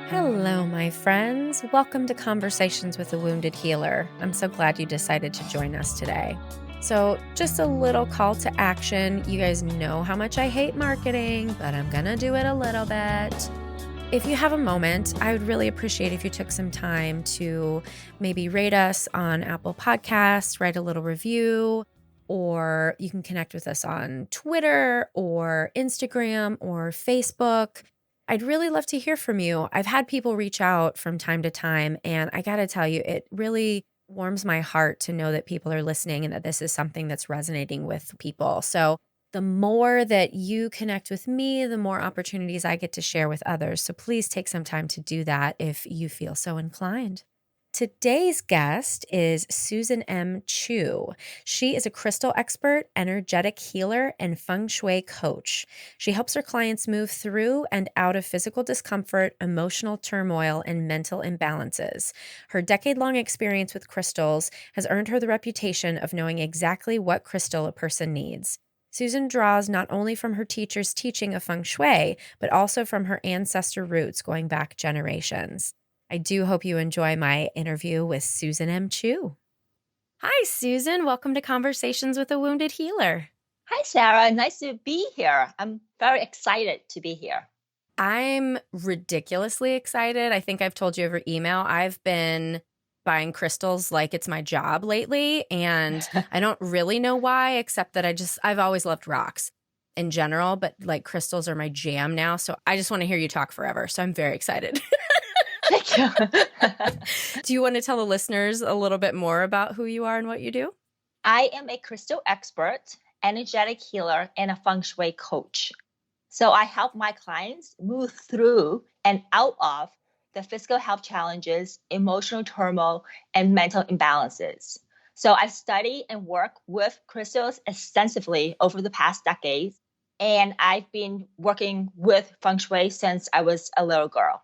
Hello, my friends. Welcome to Conversations with a Wounded Healer. I'm so glad you decided to join us today. So, just a little call to action. You guys know how much I hate marketing, but I'm going to do it a little bit. If you have a moment, I would really appreciate if you took some time to maybe rate us on Apple Podcasts, write a little review, or you can connect with us on Twitter or Instagram or Facebook. I'd really love to hear from you. I've had people reach out from time to time, and I got to tell you, it really warms my heart to know that people are listening and that this is something that's resonating with people. So the more that you connect with me, the more opportunities I get to share with others. So please take some time to do that if you feel so inclined. Today's guest is Susan M Chu. She is a crystal expert, energetic healer, and Feng Shui Coach. She helps her clients move through and out of physical discomfort, emotional turmoil, and mental imbalances. Her decade-long experience with crystals has earned her the reputation of knowing exactly what crystal a person needs. Susan draws not only from her teacher's teaching of Feng Shui, but also from her ancestor roots going back generations. I do hope you enjoy my interview with Susan M Chu. Hi, Susan. Welcome to Conversations with a Wounded Healer. Hi, Sarah. Nice to be here. I'm very excited to be here. I'm ridiculously excited. I think I've told you over email. I've been buying crystals like it's my job lately, and I don't really know why, except that I've always loved rocks in general, but like crystals are my jam now. So I just want to hear you talk forever. So I'm very excited. Thank you. Do you want to tell the listeners a little bit more about who you are and what you do? I am a crystal expert, energetic healer, and a Feng Shui coach. So I help my clients move through and out of the physical health challenges, emotional turmoil, and mental imbalances. So I study and work with crystals extensively over the past decades, and I've been working with Feng Shui since I was a little girl.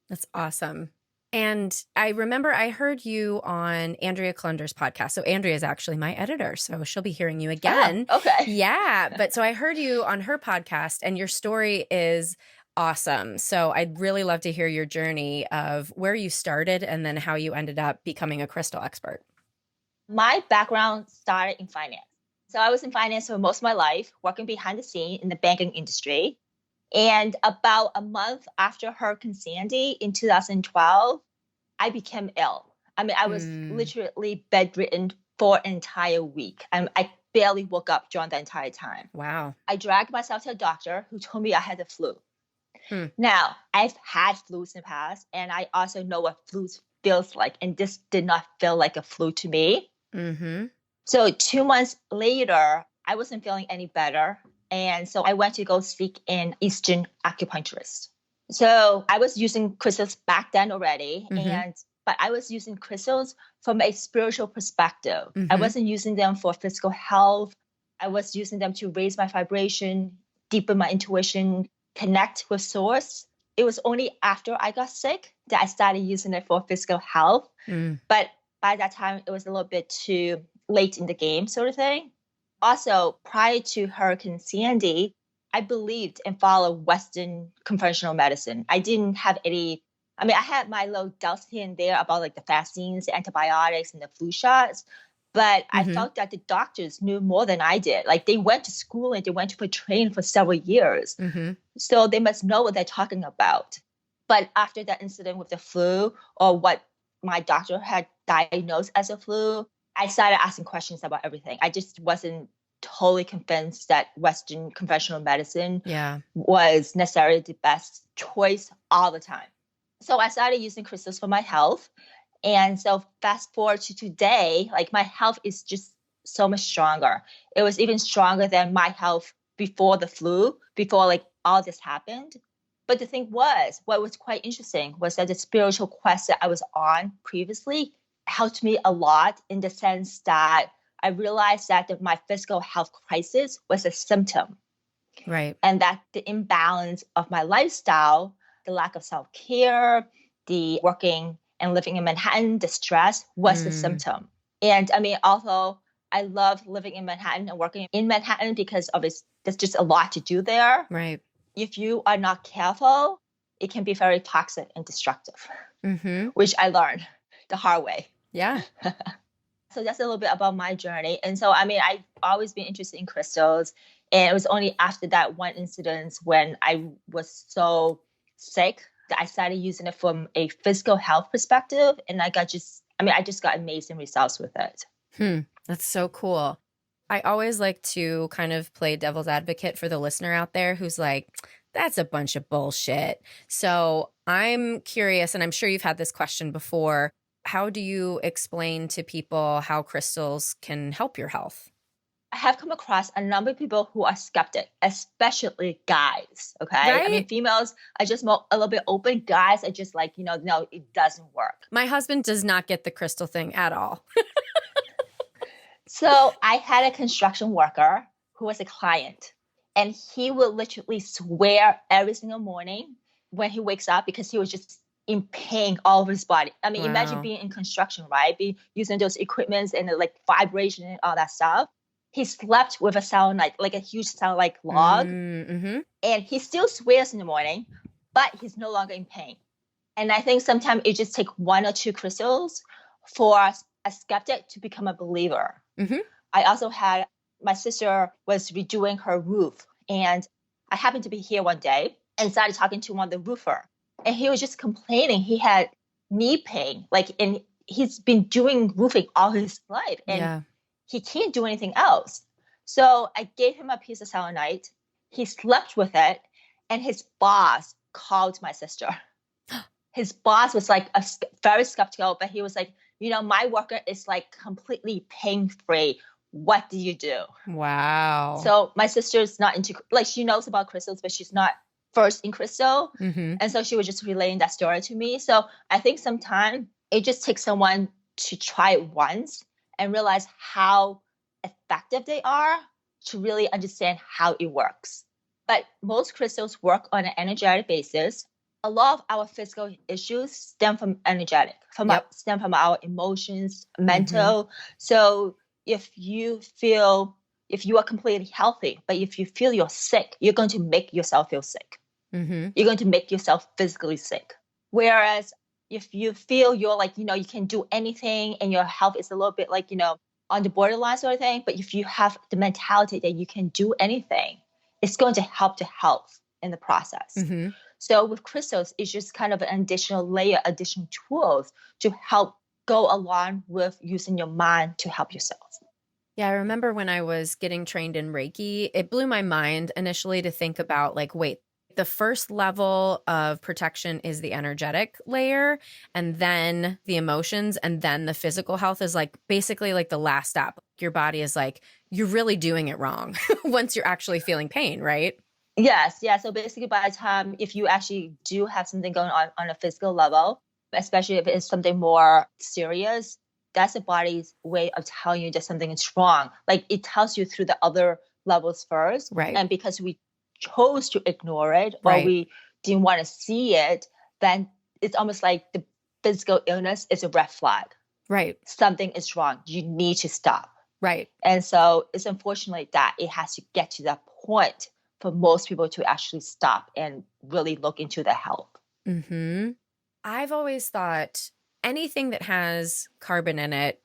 That's awesome. And I remember I heard you on Andrea Klunder's podcast. So Andrea is actually my editor, so she'll be hearing you again. Oh, okay. Yeah. But so I heard you on her podcast, and your story is awesome. So I'd really love to hear your journey of where you started and then how you ended up becoming a crystal expert. My background started in finance. So I was in finance for most of my life, working behind the scene in the banking industry. And about a month after Hurricane Sandy in 2012, I became ill. I was literally bedridden for an entire week. I barely woke up during the entire time. Wow. I dragged myself to a doctor who told me I had the flu. Now, I've had flus in the past, and I also know what flu feels like. And this did not feel like a flu to me. Mm-hmm. So 2 months later, I wasn't feeling any better. And so I went to go seek an Eastern acupuncturist. So I was using crystals back then already, but I was using crystals from a spiritual perspective. I wasn't using them for physical health. I was using them to raise my vibration, deepen my intuition, connect with source. It was only after I got sick that I started using it for physical health. But by that time, it was a little bit too late in the game, sort of thing. Also, prior to Hurricane Sandy, I believed and followed Western conventional medicine. I didn't have I had my little doubts here and there about like the vaccines, the antibiotics, and the flu shots. But I felt that the doctors knew more than I did. Like they went to school and they went to train for several years. So they must know what they're talking about. But after that incident with the flu, or what my doctor had diagnosed as a flu, I started asking questions about everything. I just wasn't totally convinced that Western conventional medicine was necessarily the best choice all the time. So I started using crystals for my health. And so fast forward to today, like my health is just so much stronger. It was even stronger than my health before the flu, before like all this happened. But the thing was, what was quite interesting was that the spiritual quest that I was on previously helped me a lot, in the sense that I realized that my physical health crisis was a symptom. Right. And that the imbalance of my lifestyle, the lack of self-care, the working and living in Manhattan, the stress was the symptom. And although I love living in Manhattan and working in Manhattan because there's just a lot to do there. Right. If you are not careful, it can be very toxic and destructive, which I learned the hard way. Yeah. So that's a little bit about my journey. And so, I mean, I've always been interested in crystals. And it was only after that one incident when I was so sick that I started using it from a physical health perspective. And I just got amazing results with it. That's so cool. I always like to kind of play devil's advocate for the listener out there who's like, that's a bunch of bullshit. So I'm curious, and I'm sure you've had this question before. How do you explain to people how crystals can help your health? I have come across a number of people who are skeptic, especially guys. Okay. Right? I mean, females are just more a little bit open. Guys are just like, no, it doesn't work. My husband does not get the crystal thing at all. So I had a construction worker who was a client, and he would literally swear every single morning when he wakes up because he was just in pain all over his body. I mean, Imagine being in construction, right? Using those equipments and like vibration and all that stuff. He slept with a selenite, like a huge selenite log, and he still swears in the morning, but he's no longer in pain. And I think sometimes it just takes one or two crystals for a skeptic to become a believer. I also had my sister was redoing her roof, and I happened to be here one day and started talking to one of the roofer, and he was just complaining he had knee pain, and he's been doing roofing all his life, and he can't do anything else. So I gave him a piece of selenite. He slept with it, and his boss called my sister. His boss was like very skeptical, but he was like, my worker is like completely pain-free. What do you do? Wow. So my sister's not into, she knows about crystals, but she's not versed in crystal. And so she was just relaying that story to me. So I think sometimes it just takes someone to try it once and realize how effective they are to really understand how it works. But most crystals work on an energetic basis. A lot of our physical issues stem from energetic, stem from our emotions, mental. So if you are completely healthy, but if you feel you're sick, you're going to make yourself feel sick. You're going to make yourself physically sick. Whereas if you feel you're like, you can do anything and your health is a little bit like, on the borderline sort of thing, but if you have the mentality that you can do anything, it's going to help the health in the process. So with crystals, it's just kind of an additional layer, additional tools to help go along with using your mind to help yourself. Yeah, I remember when I was getting trained in Reiki, it blew my mind initially to think about wait, the first level of protection is the energetic layer, and then the emotions, and then the physical health is basically the last step. Your body is you're really doing it wrong once you're actually feeling pain, right? Yes. Yeah. So basically by the time, if you actually do have something going on a physical level, especially if it's something more serious, that's the body's way of telling you that something is wrong. It tells you through the other levels first. Right. And because we chose to ignore it or we didn't want to see it, then it's almost like the physical illness is a red flag. Right. Something is wrong. You need to stop. Right. And so it's unfortunately that it has to get to that point for most people to actually stop and really look into their health. I've always thought anything that has carbon in it,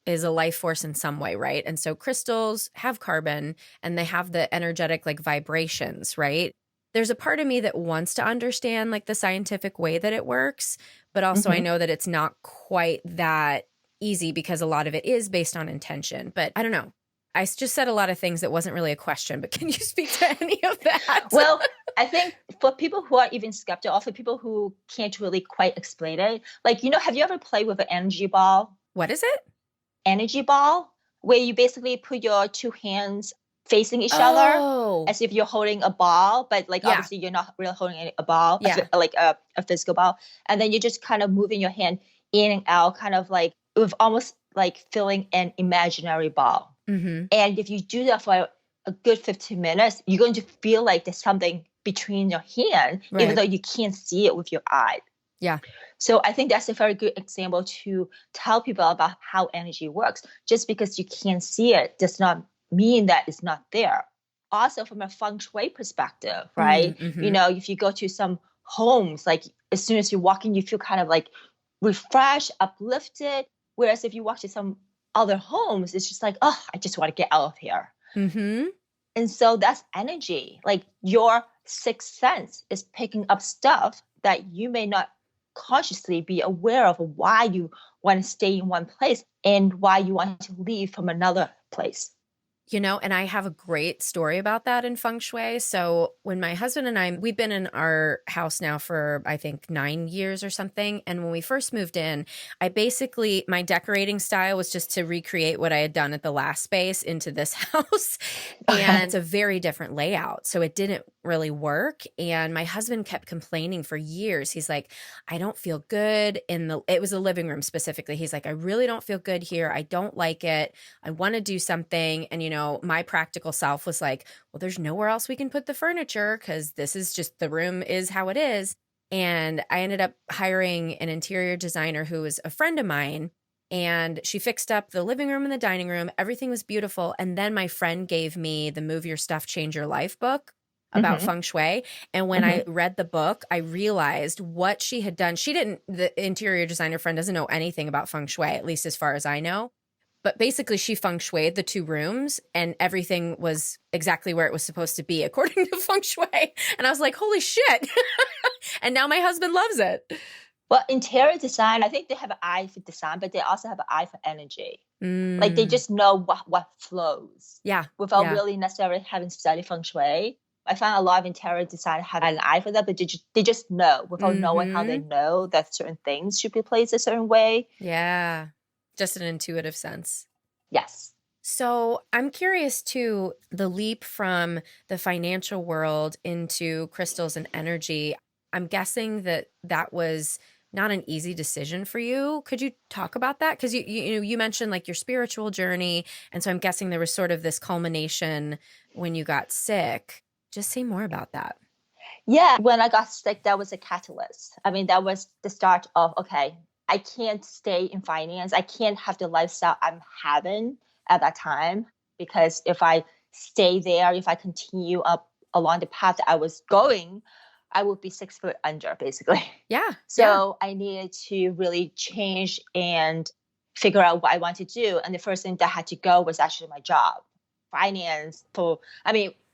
is a life force in some way, right? And so crystals have carbon and they have the energetic vibrations, right? There's a part of me that wants to understand the scientific way that it works, but also I know that it's not quite that easy because a lot of it is based on intention. But I don't know. I just said a lot of things that wasn't really a question, but can you speak to any of that? Well, I think for people who are even skeptical, or for people who can't really quite explain it, have you ever played with an energy ball? What is it? Energy ball, where you basically put your two hands facing each other as if you're holding a ball, but obviously you're not really holding a ball, a physical ball. And then you're just kind of moving your hand in and out, kind of with almost filling an imaginary ball. And if you do that for a good 15 minutes, you're going to feel like there's something between your hand, even though you can't see it with your eye. Yeah. So I think that's a very good example to tell people about how energy works. Just because you can't see it does not mean that it's not there. Also, from a Feng Shui perspective, right? If you go to some homes, like as soon as you walk in, you feel kind of like refreshed, uplifted. Whereas if you walk to some other homes, it's just like, oh, I just want to get out of here. Mm-hmm. And so that's energy. Like your sixth sense is picking up stuff that you may not consciously be aware of why you want to stay in one place and why you want to leave from another place. And I have a great story about that in Feng Shui. So when my husband and we've been in our house now for, I think, 9 years or something. And when we first moved in, my decorating style was just to recreate what I had done at the last space into this house. And it's a very different layout. So it didn't really work. And my husband kept complaining for years. He's like, I don't feel good it was a living room specifically. He's like, I really don't feel good here. I don't like it. I want to do something. And, my practical self was like, well, there's nowhere else we can put the furniture because this is just the room is how it is. And I ended up hiring an interior designer who was a friend of mine. And she fixed up the living room and the dining room. Everything was beautiful. And then my friend gave me the Move Your Stuff, Change Your Life book about Feng Shui. And when I read the book, I realized what she had done. The interior designer friend doesn't know anything about Feng Shui, at least as far as I know. But basically, she Feng Shuied the 2 rooms and everything was exactly where it was supposed to be according to Feng Shui. And I was like, holy shit. And now my husband loves it. Well, interior design, I think they have an eye for design, but they also have an eye for energy. Like they just know what flows. Yeah. Without really necessarily having studied Feng Shui. I find a lot of interior design have an eye for that, but they just know without knowing how they know that certain things should be placed a certain way. Yeah. Just an intuitive sense. Yes. So I'm curious too, the leap from the financial world into crystals and energy. I'm guessing that was not an easy decision for you. Could you talk about that? Because you mentioned like your spiritual journey. And so I'm guessing there was sort of this culmination when you got sick. Just say more about that. Yeah. When I got sick, that was a catalyst. I mean, that was the start of, okay, I can't stay in finance. I can't have the lifestyle I'm having at that time, because if I stay there, if I continue up along the path that I was going, I would be 6 foot under, basically. Yeah. So I needed to really change and figure out what I want to do. And the first thing that had to go was actually my job. Finance,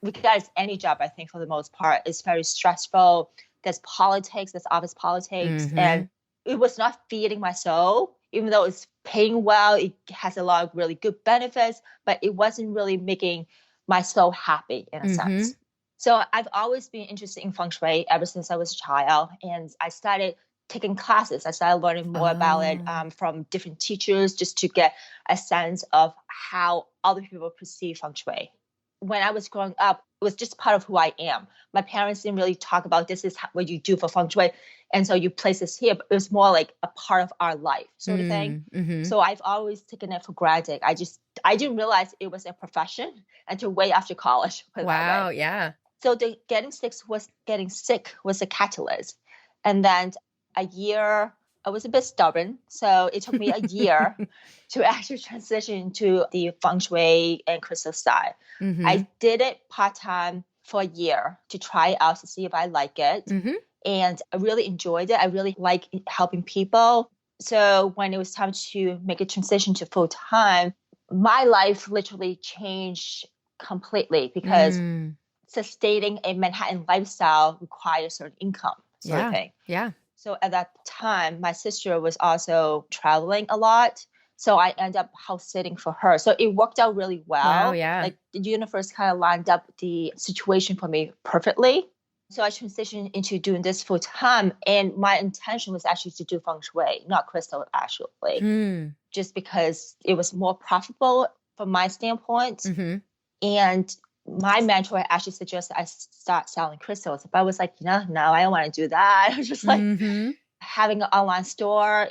regardless any job, I think for the most part, is very stressful. There's politics, there's office politics. And it was not feeding my soul, even though it's paying well. It has a lot of really good benefits, but it wasn't really making my soul happy in a sense. So I've always been interested in Feng Shui ever since I was a child. And I started taking classes. I started learning more about it from different teachers just to get a sense of how other people perceive Feng Shui. When I was growing up, it was just part of who I am. My parents didn't really talk about this is what you do for Feng Shui. And so you place this here, but it was more like a part of our life sort of thing. So I've always taken it for granted. I didn't realize it was a profession until way after college. Wow, yeah. So the getting sick was a catalyst. And then I was a bit stubborn. So it took me a year to actually transition to the Feng Shui and crystal side. I did it part-time for a year to try it out to see if I like it. And I really enjoyed it. I really like helping people. So when it was time to make a transition to full-time, my life literally changed completely because sustaining a Manhattan lifestyle requires certain income sort of thing. Yeah. So at that time, my sister was also traveling a lot. So I ended up house sitting for her. So it worked out really well. Wow, yeah. Like the universe kind of lined up the situation for me perfectly. So I transitioned into doing this full time. And my intention was actually to do Feng Shui, not crystal actually. Just because it was more profitable from my standpoint. And my mentor actually suggested I start selling crystals. But I was like, no, I don't want to do that. I was just like having an online store.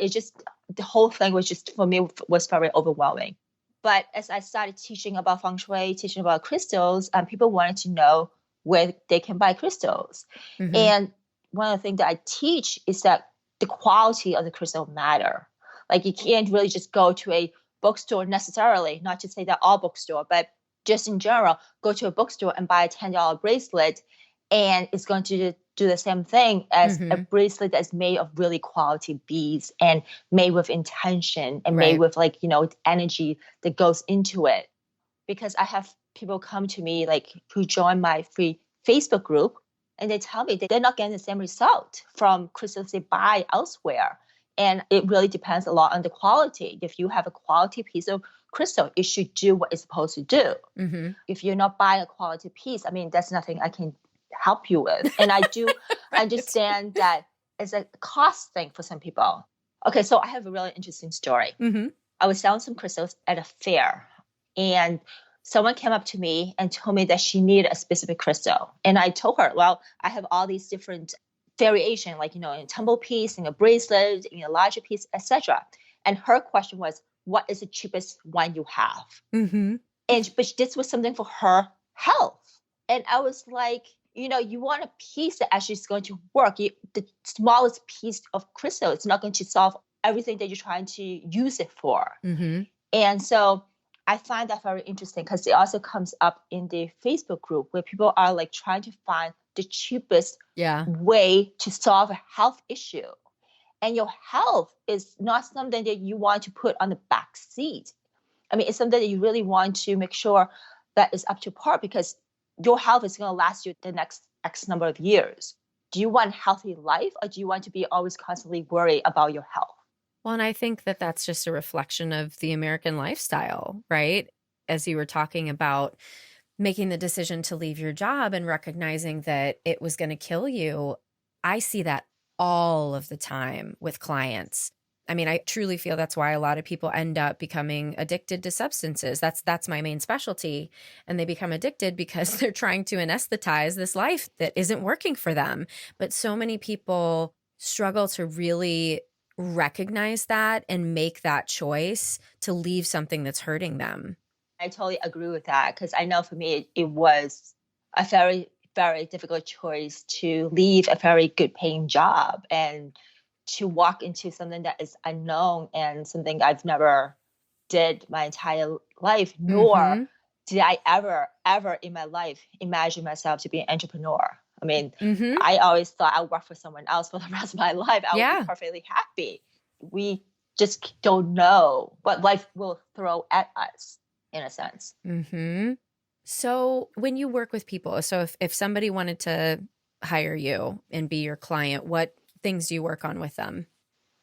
The whole thing was just, for me, was very overwhelming. But as I started teaching about Feng Shui, teaching about crystals, people wanted to know where they can buy crystals. And one of the things that I teach is that the quality of the crystal matter. Like you can't really just go to a bookstore necessarily, not to say that all bookstore, but just in general, go to a bookstore and buy a $10 bracelet and it's going to do the same thing as a bracelet that's made of really quality beads and made with intention and made with like, energy that goes into it. Because I have people come to me like who join my free Facebook group, and they tell me that they're not getting the same result from crystals they buy elsewhere. And it really depends a lot on the quality. If you have a quality piece of crystal, it should do what it's supposed to do. If you're not buying a quality piece, I mean, that's nothing I can help you with. And I do understand that it's a cost thing for some people. Okay, so I have a really interesting story. I was selling some crystals at a fair, and someone came up to me and told me that she needed a specific crystal. And I told her, well, I have all these different variation, like, in a tumble piece, in a bracelet, in a larger piece, etc. And her question was, what is the cheapest one you have? But this was something for her health. And I was like, you want a piece that actually is going to work. The smallest piece of crystal, it's not going to solve everything that you're trying to use it for. And so I find that very interesting because it also comes up in the Facebook group where people are like trying to find the cheapest way to solve a health issue. And your health is not something that you want to put on the back seat. I mean, it's something that you really want to make sure that is up to par, because your health is going to last you the next X number of years. Do you want a healthy life, or do you want to be always constantly worried about your health? Well, and I think that that's just a reflection of the American lifestyle, right? As you were talking about making the decision to leave your job and recognizing that it was going to kill you, I see that all of the time with clients. I mean, I truly feel that's why a lot of people end up becoming addicted to substances. That's my main specialty. And they become addicted because they're trying to anesthetize this life that isn't working for them. But so many people struggle to really recognize that and make that choice to leave something that's hurting them. I totally agree with that, because I know for me, it was a very, very difficult choice to leave a very good paying job and to walk into something that is unknown and something I've never did my entire life, nor did I ever in my life imagine myself to be an entrepreneur. I mean, I always thought I'd work for someone else for the rest of my life. I would be perfectly happy. We just don't know what life will throw at us, in a sense. So when you work with people, so if somebody wanted to hire you and be your client, what things do you work on with them?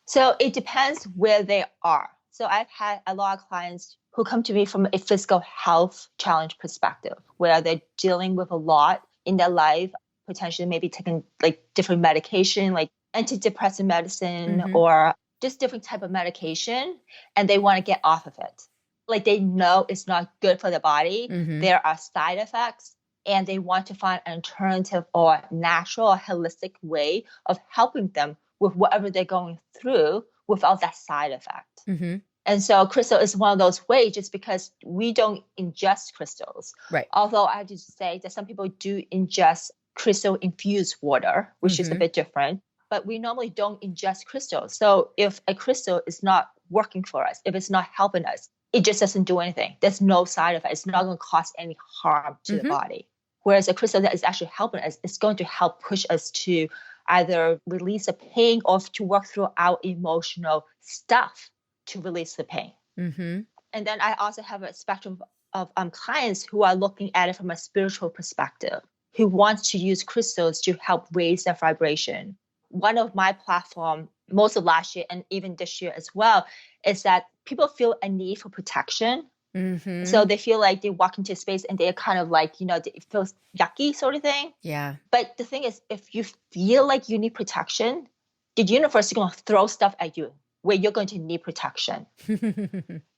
So it depends where they are. So I've had a lot of clients who come to me from a physical health challenge perspective, where they're dealing with a lot in their life, potentially maybe taking like different medication, like antidepressant medicine or just different type of medication, and they want to get off of it. Like they know it's not good for the body. There are side effects, and they want to find an alternative or natural or holistic way of helping them with whatever they're going through without that side effect. And so crystal is one of those ways, just because we don't ingest crystals. Right. Although I have to say that some people do ingest crystal infused water, which is a bit different, but we normally don't ingest crystals. So if a crystal is not working for us, if it's not helping us, it just doesn't do anything. There's no side effect. It's not going to cause any harm to the body. Whereas a crystal that is actually helping us is going to help push us to either release the pain or to work through our emotional stuff to release the pain. And then I also have a spectrum of clients who are looking at it from a spiritual perspective, who wants to use crystals to help raise their vibration. One of my platform, most of last year and even this year as well, is that people feel a need for protection. So they feel like they walk into space and they're kind of like, it feels yucky sort of thing. Yeah. But the thing is, if you feel like you need protection, the universe is going to throw stuff at you where you're going to need protection.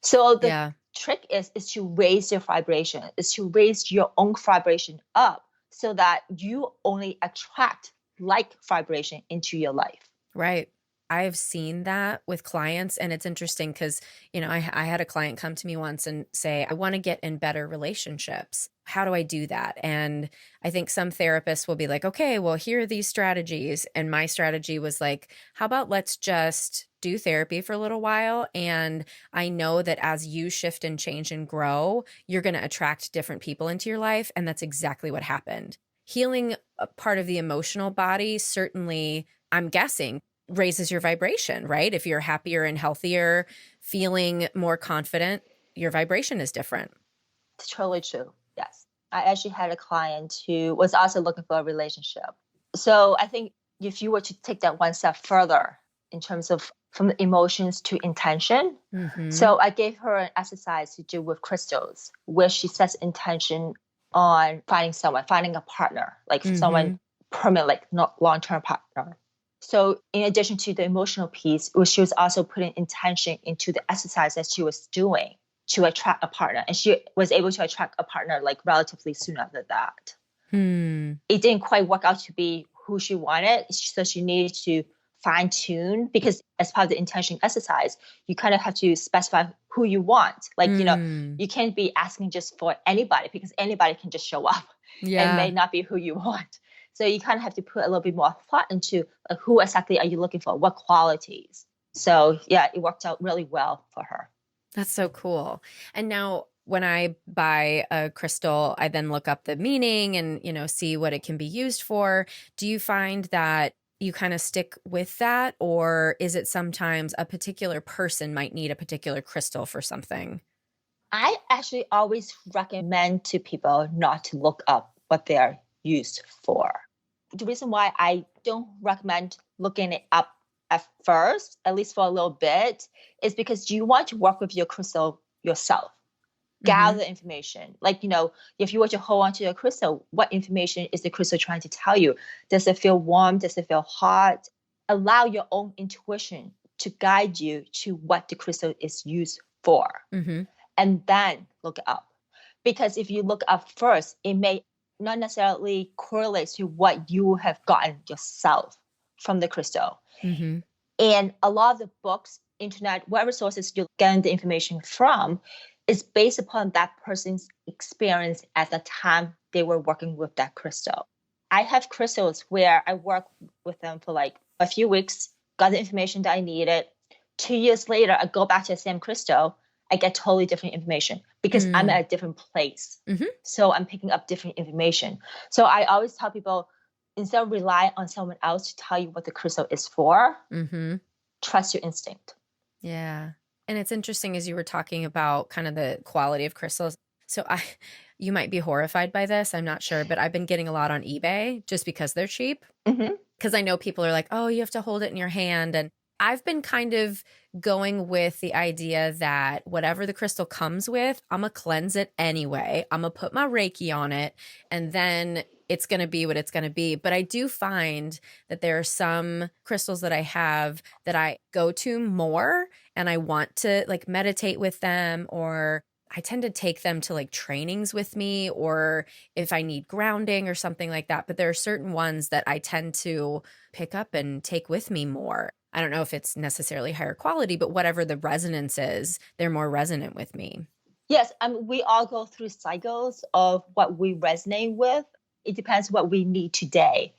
So the trick is to raise your vibration, is to raise your own vibration up so that you only attract like vibration into your life. Right. I've seen that with clients, and it's interesting because, I had a client come to me once and say, I want to get in better relationships. How do I do that? And I think some therapists will be like, okay, well, here are these strategies. And my strategy was like, how about let's just do therapy for a little while. And I know that as you shift and change and grow, you're going to attract different people into your life. And that's exactly what happened. healing a part of the emotional body certainly, I'm guessing, raises your vibration, right? If you're happier and healthier, feeling more confident, your vibration is different. It's totally true. Yes. I actually had a client who was also looking for a relationship. So I think if you were to take that one step further in terms of from the emotions to intention, so I gave her an exercise to do with crystals, where she sets intention on finding someone, finding a partner, like someone permanent, like not long-term partner. So in addition to the emotional piece, she was also putting intention into the exercise that she was doing to attract a partner. And she was able to attract a partner like relatively soon after that. It didn't quite work out to be who she wanted. So she needed to fine tune, because as part of the intention exercise, you kind of have to specify who you want. Like, you can't be asking just for anybody, because anybody can just show up and may not be who you want. So you kind of have to put a little bit more thought into who exactly are you looking for, what qualities. So yeah, it worked out really well for her. That's so cool. And now when I buy a crystal, I then look up the meaning and, see what it can be used for. Do you find that you kind of stick with that, or is it sometimes a particular person might need a particular crystal for something? I actually always recommend to people not to look up what they're used for. The reason why I don't recommend looking it up at first, at least for a little bit, is because you want to work with your crystal yourself. Gather information. Like, if you were to hold on to a crystal, what information is the crystal trying to tell you? Does it feel warm? Does it feel hot? Allow your own intuition to guide you to what the crystal is used for. And then look it up. Because if you look up first, it may not necessarily correlate to what you have gotten yourself from the crystal. And a lot of the books, internet, whatever sources you're getting the information from, is based upon that person's experience at the time they were working with that crystal. I have crystals where I work with them for like a few weeks, got the information that I needed. 2 years later, I go back to the same crystal, I get totally different information because I'm at a different place. So I'm picking up different information. So I always tell people, instead of rely on someone else to tell you what the crystal is for, trust your instinct. Yeah. And it's interesting as you were talking about kind of the quality of crystals. So you might be horrified by this, I'm not sure, but I've been getting a lot on eBay just because they're cheap. Because I know people are like, oh, you have to hold it in your hand. And I've been kind of going with the idea that whatever the crystal comes with, I'm going to cleanse it anyway. I'm going to put my Reiki on it, and then it's going to be what it's going to be. But I do find that there are some crystals that I have that I go to more and I want to like meditate with them, or I tend to take them to like trainings with me, or if I need grounding or something like that. But there are certain ones that I tend to pick up and take with me more. I don't know if it's necessarily higher quality, but whatever the resonance is, they're more resonant with me. Yes, we all go through cycles of what we resonate with. It depends what we need today.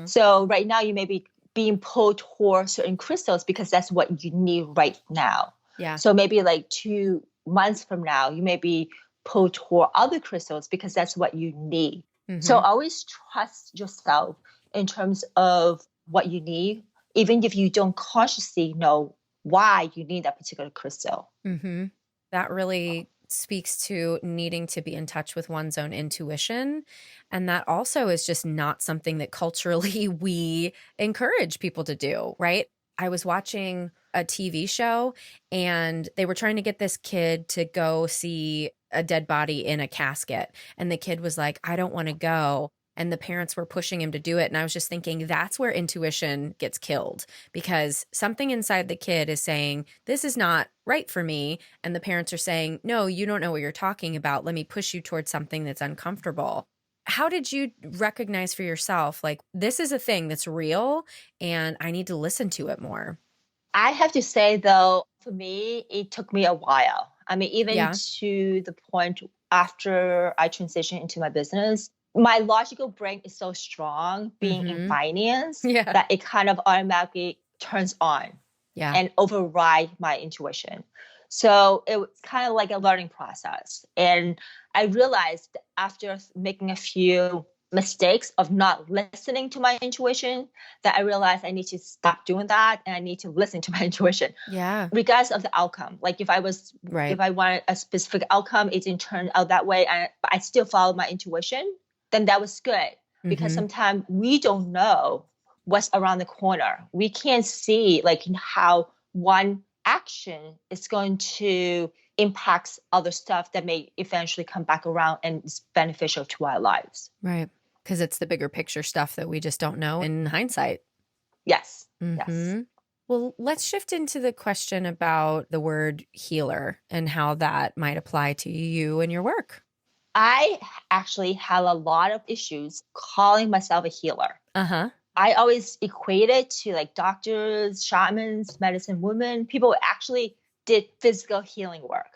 So right now you may be being pulled towards certain crystals because that's what you need right now. Yeah. So maybe like 2 months from now, you may be pulled toward other crystals because that's what you need. So always trust yourself in terms of what you need, even if you don't consciously know why you need that particular crystal. That really speaks to needing to be in touch with one's own intuition. And that also is just not something that culturally we encourage people to do, right? I was watching a TV show and they were trying to get this kid to go see a dead body in a casket. And the kid was like, I don't want to go. And the parents were pushing him to do it. And I was just thinking, that's where intuition gets killed, because something inside the kid is saying, this is not right for me. And the parents are saying, no, you don't know what you're talking about. Let me push you towards something that's uncomfortable. How did you recognize for yourself, like, this is a thing that's real and I need to listen to it more? I have to say, though, for me, it took me a while. Even to the point after I transitioned into my business, my logical brain is so strong being in finance that it kind of automatically turns on and override my intuition. So it was kind of like a learning process. And I realized after making a few mistakes of not listening to my intuition that I realized I need to stop doing that and I need to listen to my intuition. Yeah. Regardless of the outcome. Like if Right. I wanted a specific outcome, it didn't turn out that way, but I still followed my intuition, then that was good. Because sometimes we don't know what's around the corner. We can't see like how one action is going to impact other stuff that may eventually come back around and is beneficial to our lives. Right. Because it's the bigger picture stuff that we just don't know in hindsight. Yes. Yes. Well, let's shift into the question about the word healer and how that might apply to you and your work. I actually had a lot of issues calling myself a healer. Uh-huh. I always equate it to like doctors, shamans, medicine women, people who actually did physical healing work.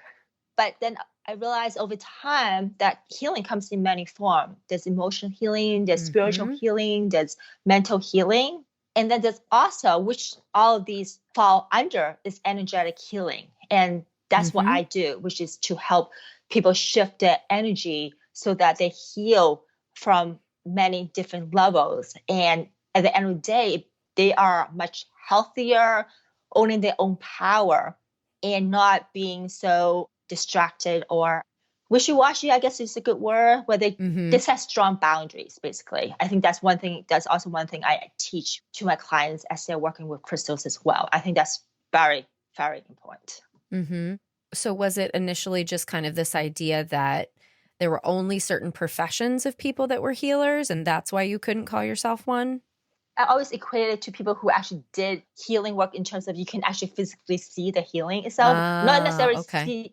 But then I realized over time that healing comes in many forms. There's emotional healing, there's spiritual healing, there's mental healing. And then there's also, which all of these fall under, is energetic healing. And that's what I do, which is to help people shift their energy so that they heal from many different levels. And at the end of the day, they are much healthier, owning their own power and not being so distracted or wishy-washy, I guess is a good word, where they set strong boundaries, basically. I think that's one thing. That's also one thing I teach to my clients as they're working with crystals as well. I think that's very, very important. So was it initially just kind of this idea that there were only certain professions of people that were healers, and that's why you couldn't call yourself one? I always equate it to people who actually did healing work in terms of you can actually physically see the healing itself. Not necessarily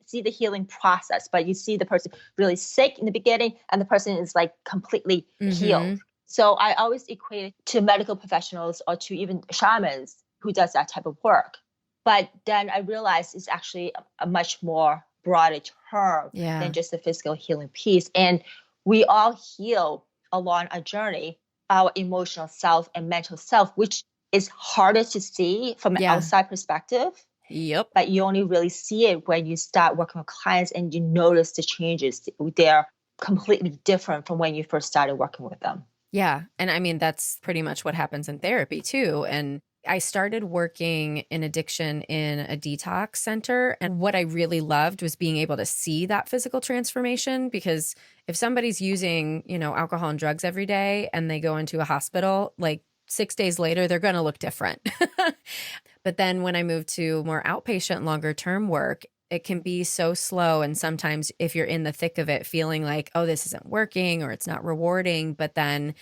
see the healing process, but you see the person really sick in the beginning and the person is like completely healed. So I always equate it to medical professionals or to even shamans who does that type of work. But then I realized it's actually a much more broader term than just the physical healing piece. And we all heal along a journey, our emotional self and mental self, which is harder to see from an outside perspective. Yep. But you only really see it when you start working with clients and you notice the changes. They're completely different from when you first started working with them. Yeah. And I mean, that's pretty much what happens in therapy too. And I started working in addiction in a detox center. And what I really loved was being able to see that physical transformation, because if somebody's using, alcohol and drugs every day and they go into a hospital, like 6 days later, they're going to look different. But then when I moved to more outpatient, longer term work, it can be so slow. And sometimes if you're in the thick of it, feeling like, oh, this isn't working or it's not rewarding. But then,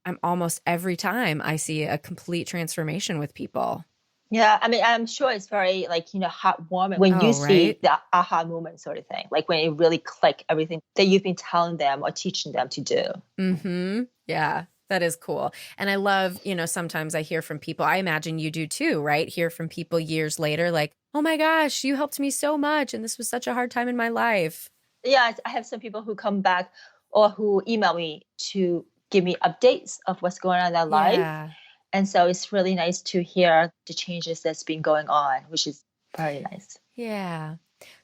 I'm almost every time I see a complete transformation with people. Yeah, I mean, I'm sure it's very heartwarming when you see the aha moment sort of thing, like when it really click everything that you've been telling them or teaching them to do. Yeah, that is cool. And I love, sometimes I hear from people, I imagine you do too, right? Hear from people years later, like, oh my gosh, you helped me so much. And this was such a hard time in my life. Yeah, I have some people who come back or who email me to give me updates of what's going on in their life. And so it's really nice to hear the changes that's been going on, which is very nice. Yeah.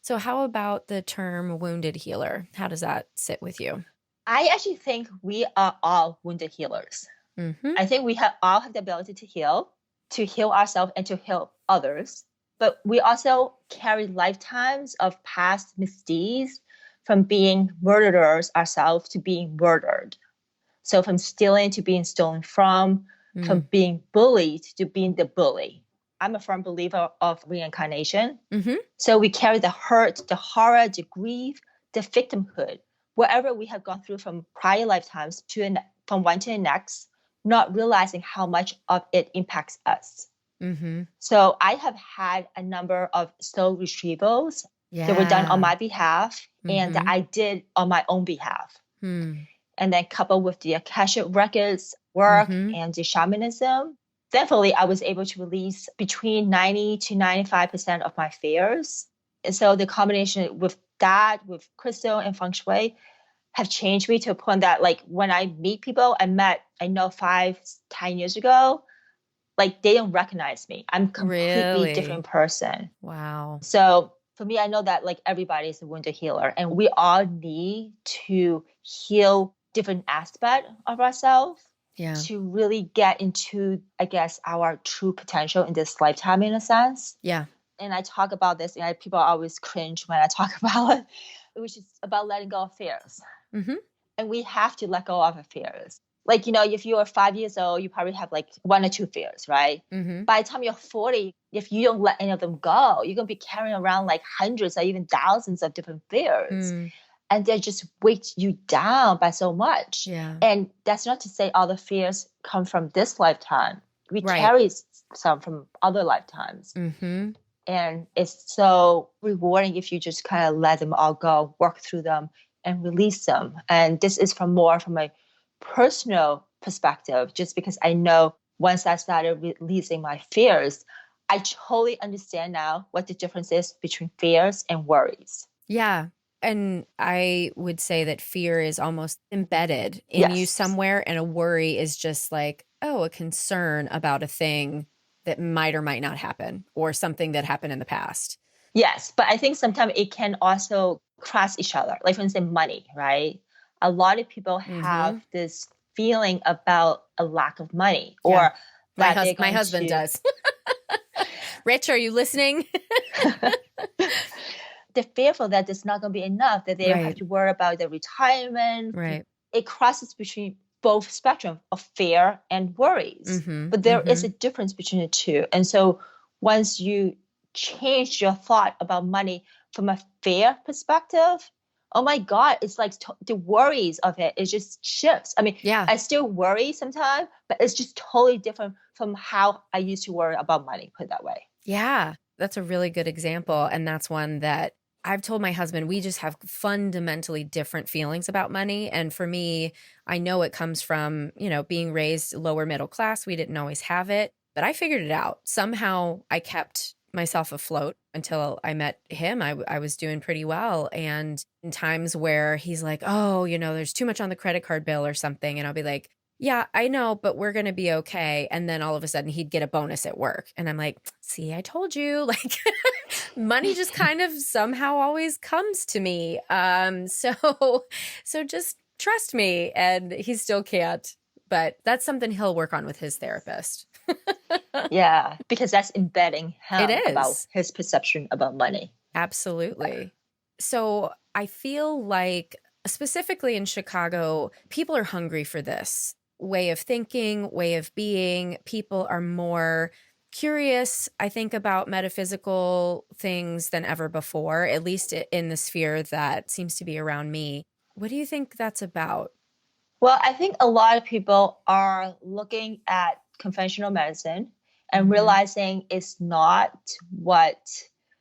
So how about the term wounded healer? How does that sit with you? I actually think we are all wounded healers. I think we all have the ability to heal ourselves and to heal others. But we also carry lifetimes of past misdeeds, from being murderers ourselves to being murdered. So from stealing to being stolen from being bullied to being the bully. I'm a firm believer of reincarnation. So we carry the hurt, the horror, the grief, the victimhood, wherever we have gone through from prior lifetimes from one to the next, not realizing how much of it impacts us. So I have had a number of soul retrievals that were done on my behalf and that I did on my own behalf. And then coupled with the Akashic Records work and the shamanism, thankfully, I was able to release between 90 to 95% of my fears. And so the combination with that, with crystal and Feng Shui, have changed me to a point that, like, when I meet people I know 5-10 years ago, like, they don't recognize me. I'm completely different person. Wow. So for me, I know that like everybody is a wounded healer and we all need to heal different aspect of ourselves Yeah. to really get into, I guess, our true potential in this lifetime, in a sense. Yeah. And I talk about this, and people always cringe when I talk about it, which is about letting go of fears. Mm-hmm. And we have to let go of our fears. Like, if you are 5 years old, you probably have like 1 or 2 fears, right? Mm-hmm. By the time you're 40, if you don't let any of them go, you're going to be carrying around like hundreds or even thousands of different fears. And they just weight you down by so much. Yeah. And that's not to say all the fears come from this lifetime. We Right. carry some from other lifetimes. Mm-hmm. And it's so rewarding if you just kind of let them all go, work through them, and release them. And this is from a personal perspective, just because I know once I started releasing my fears, I totally understand now what the difference is between fears and worries. Yeah. And I would say that fear is almost embedded in you somewhere, and a worry is just like, oh, a concern about a thing that might or might not happen, or something that happened in the past. Yes, but I think sometimes it can also cross each other. Like, for instance, money, right? A lot of people have this feeling about a lack of money, or that my husband does. Rich, are you listening? They're fearful that it's not going to be enough, that they have to worry about their retirement. Right. It crosses between both spectrum of fear and worries. But there is a difference between the two. And so once you change your thought about money from a fear perspective, oh my God, it's like the worries of it just shifts. I mean, I still worry sometimes, but it's just totally different from how I used to worry about money, put it that way. Yeah, that's a really good example. And that's one that I've told my husband, we just have fundamentally different feelings about money. And for me, I know it comes from, being raised lower middle class. We didn't always have it, but I figured it out. Somehow I kept myself afloat until I met him. I was doing pretty well. And in times where he's like, oh, there's too much on the credit card bill or something. And I'll be like, yeah, I know, but we're going to be okay. And then all of a sudden he'd get a bonus at work. And I'm like, see, I told you, like money just kind of somehow always comes to me. So just trust me. And he still can't, but that's something he'll work on with his therapist. Yeah, because that's embedding him It is. About his perception about money. Absolutely. So I feel like specifically in Chicago, people are hungry for this way of thinking, way of being. People are more curious, I think, about metaphysical things than ever before, at least in the sphere that seems to be around me. What do you think that's about? Well, I think a lot of people are looking at conventional medicine and realizing it's not what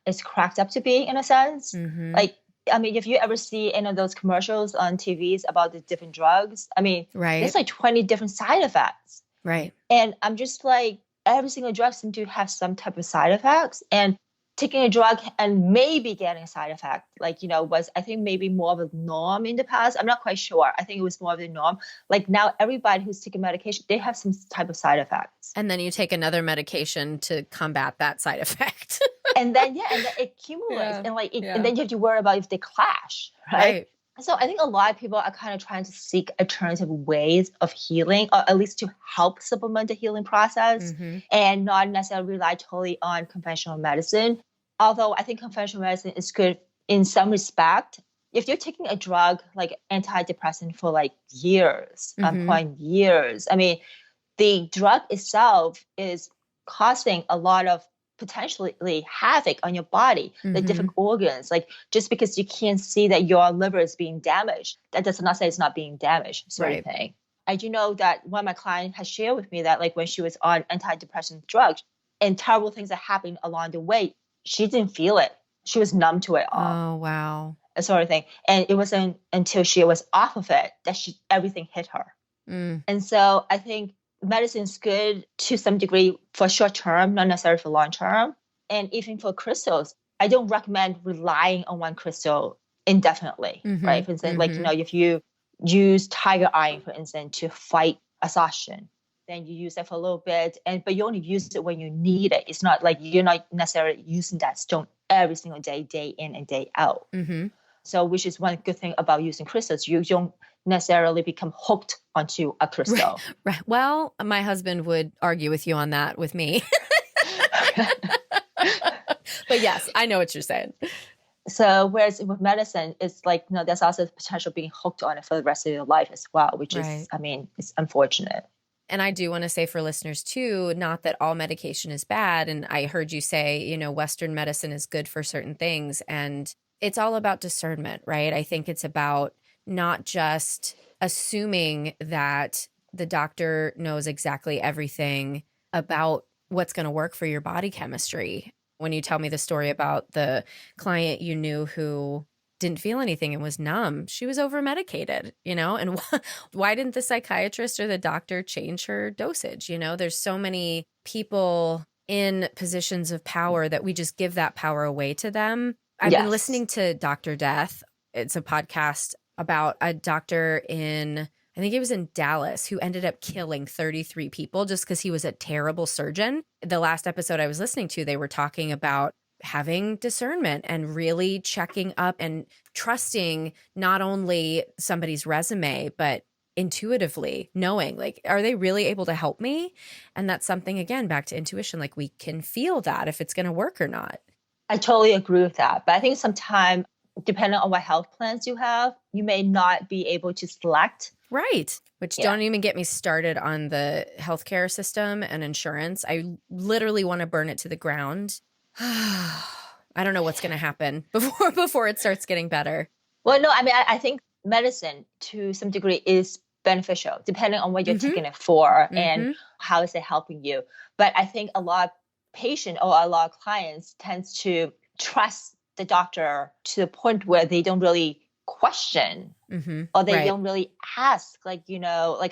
it's cracked up to be, in a sense. Like, I mean, if you ever see any of those commercials on TVs about the different drugs, I mean, there's like 20 different side effects. Right. And I'm just like, every single drug seems to have some type of side effects. And taking a drug and maybe getting a side effect, like, was, I think, maybe more of a norm in the past. I'm not quite sure. I think it was more of the norm. Like, now everybody who's taking medication, they have some type of side effects. And then you take another medication to combat that side effect. and then it accumulates. And then you have to worry about if they clash, right? So I think a lot of people are kind of trying to seek alternative ways of healing, or at least to help supplement the healing process, and not necessarily rely totally on conventional medicine. Although I think conventional medicine is good in some respect. If you're taking a drug like antidepressant for like years, years, I mean, the drug itself is causing a lot of potentially havoc on your body, the different organs. Like, just because you can't see that your liver is being damaged, that does not say it's not being damaged, sort of thing. I do know that one of my clients has shared with me that, like, when she was on antidepressant drugs and terrible things that happened along the way, she didn't feel it. She was numb to it all. Oh, wow. That sort of thing. And it wasn't until she was off of it that everything hit her. And so I think medicine is good to some degree for short term, not necessarily for long term. And even for crystals, I don't recommend relying on one crystal indefinitely, right? For instance, like, if you use tiger iron, for instance, to fight exhaustion, then you use that for a little bit, but you only use it when you need it. It's not like you're not necessarily using that stone every single day, day in and day out. So, which is one good thing about using crystals. You don't necessarily become hooked onto a crystal. Right. Well, my husband would argue with you on that with me. But yes, I know what you're saying. So whereas with medicine, it's like, there's also the potential of being hooked on it for the rest of your life as well, which is, it's unfortunate. And I do want to say for listeners too, not that all medication is bad. And I heard you say, Western medicine is good for certain things. And it's all about discernment, right? I think it's about not just assuming that the doctor knows exactly everything about what's going to work for your body chemistry. When you tell me the story about the client you knew who didn't feel anything and was numb, she was over medicated, and why didn't the psychiatrist or the doctor change her dosage? There's so many people in positions of power that we just give that power away to them. I've been listening to Dr. Death. It's a podcast about a doctor I think he was in Dallas, who ended up killing 33 people just because he was a terrible surgeon. The last episode I was listening to, they were talking about having discernment and really checking up and trusting not only somebody's resume, but intuitively knowing, like, are they really able to help me? And that's something, again, back to intuition, like we can feel that if it's going to work or not. I totally agree with that. But I think sometimes, depending on what health plans you have, you may not be able to select. Right. Which don't even get me started on the healthcare system and insurance. I literally want to burn it to the ground. I don't know what's going to happen before it starts getting better. Well, no, I mean, I think medicine to some degree is beneficial, depending on what you're taking it for and how is it helping you. But I think a lot of patients or a lot of clients tends to trust the doctor to the point where they don't really question or they don't really ask, like,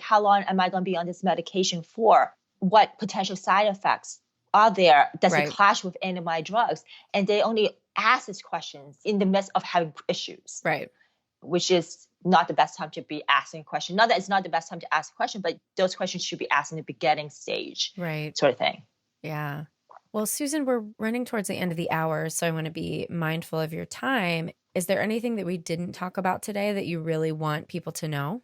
how long am I going to be on this medication for? What potential side effects are there? Does it clash with any of my drugs? And they only ask these questions in the midst of having issues. Right. Which is not the best time to be asking a question. Not that it's not the best time to ask a question, but those questions should be asked in the beginning stage. Right. Sort of thing. Yeah. Well, Susan, we're running towards the end of the hour, so I want to be mindful of your time. Is there anything that we didn't talk about today that you really want people to know?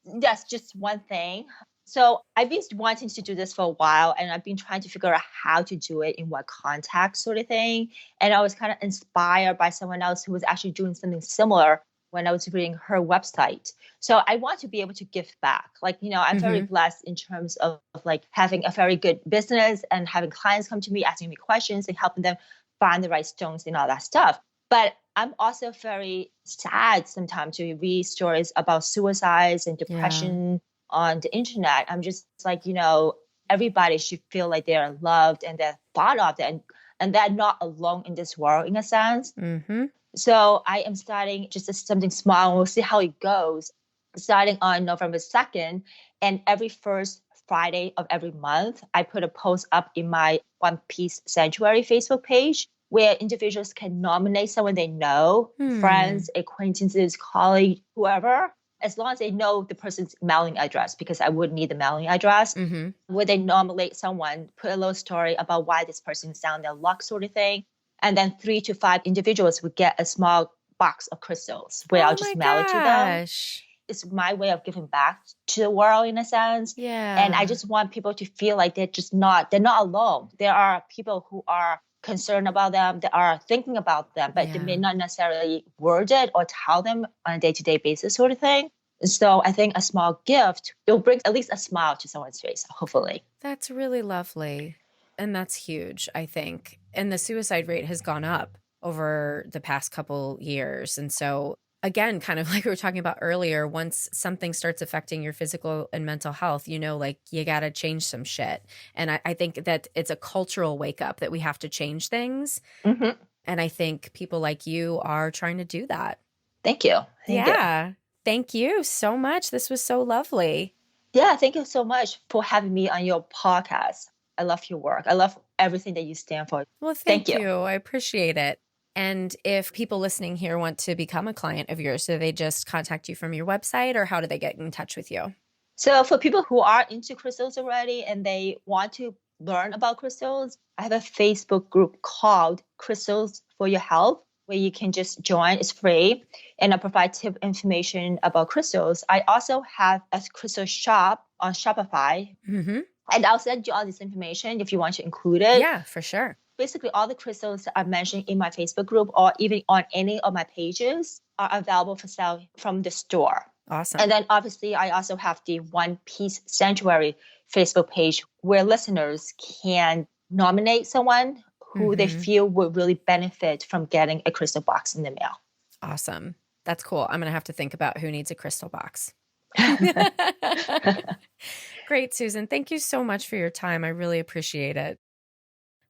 Yes, just one thing. So I've been wanting to do this for a while, and I've been trying to figure out how to do it, in what context, sort of thing. And I was kind of inspired by someone else who was actually doing something similar when I was reading her website. So I want to be able to give back. Like, I'm very blessed in terms of like having a very good business and having clients come to me, asking me questions and helping them find the right stones and all that stuff. But I'm also very sad sometimes to read stories about suicides and depression on the internet. I'm just like, everybody should feel like they're loved and they're thought of, and they're not alone in this world, in a sense. So I am starting just something small, and we'll see how it goes. Starting on November 2nd, and every first Friday of every month, I put a post up in my One Piece Sanctuary Facebook page where individuals can nominate someone they know, friends, acquaintances, colleagues, whoever, as long as they know the person's mailing address, because I would need the mailing address. Where they nominate someone, put a little story about why this person is down their luck, sort of thing. And then 3 to 5 individuals would get a small box of crystals where I'll just mail it to them. It's my way of giving back to the world, in a sense. Yeah. And I just want people to feel like they're not alone. There are people who are concerned about them, that are thinking about them, but they may not necessarily word it or tell them on a day-to-day basis, sort of thing. So I think a small gift, it'll bring at least a smile to someone's face, hopefully. That's really lovely. And that's huge, I think. And the suicide rate has gone up over the past couple years. And so, again, kind of like we were talking about earlier, once something starts affecting your physical and mental health, like you got to change some shit. And I think that it's a cultural wake up that we have to change things. And I think people like you are trying to do that. Thank you. Thank you. Thank you so much. This was so lovely. Yeah, thank you so much for having me on your podcast. I love your work. I love everything that you stand for. Well, thank you. I appreciate it. And if people listening here want to become a client of yours, do they just contact you from your website, or how do they get in touch with you? So for people who are into crystals already and they want to learn about crystals, I have a Facebook group called Crystals for Your Health. where you can just join. It's free. And I provide tip information about crystals. I also have a crystal shop on Shopify. Mm-hmm. And I'll send you all this information if you want to include it. Yeah, for sure. Basically, all the crystals that I mentioned in my Facebook group or even on any of my pages are available for sale from the store. Awesome. And then obviously, I also have the One Piece Sanctuary Facebook page where listeners can nominate someone who they feel would really benefit from getting a crystal box in the mail. Awesome. That's cool. I'm going to have to think about who needs a crystal box. Great, Susan. Thank you so much for your time. I really appreciate it.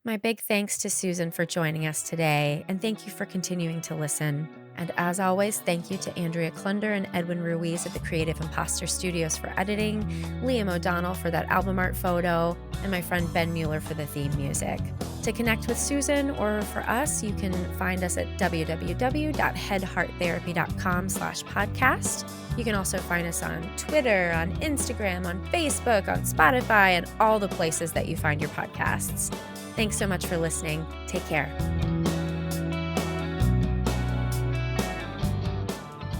My big thanks to Susan for joining us today, and thank you for continuing to listen. And as always, thank you to Andrea Klunder and Edwin Ruiz at the Creative Imposter Studios for editing, Liam O'Donnell for that album art photo, and my friend Ben Mueller for the theme music. To connect with Susan or for us, you can find us at www.headhearttherapy.com/podcast. You can also find us on Twitter, on Instagram, on Facebook, on Spotify, and all the places that you find your podcasts. Thanks so much for listening. Take care.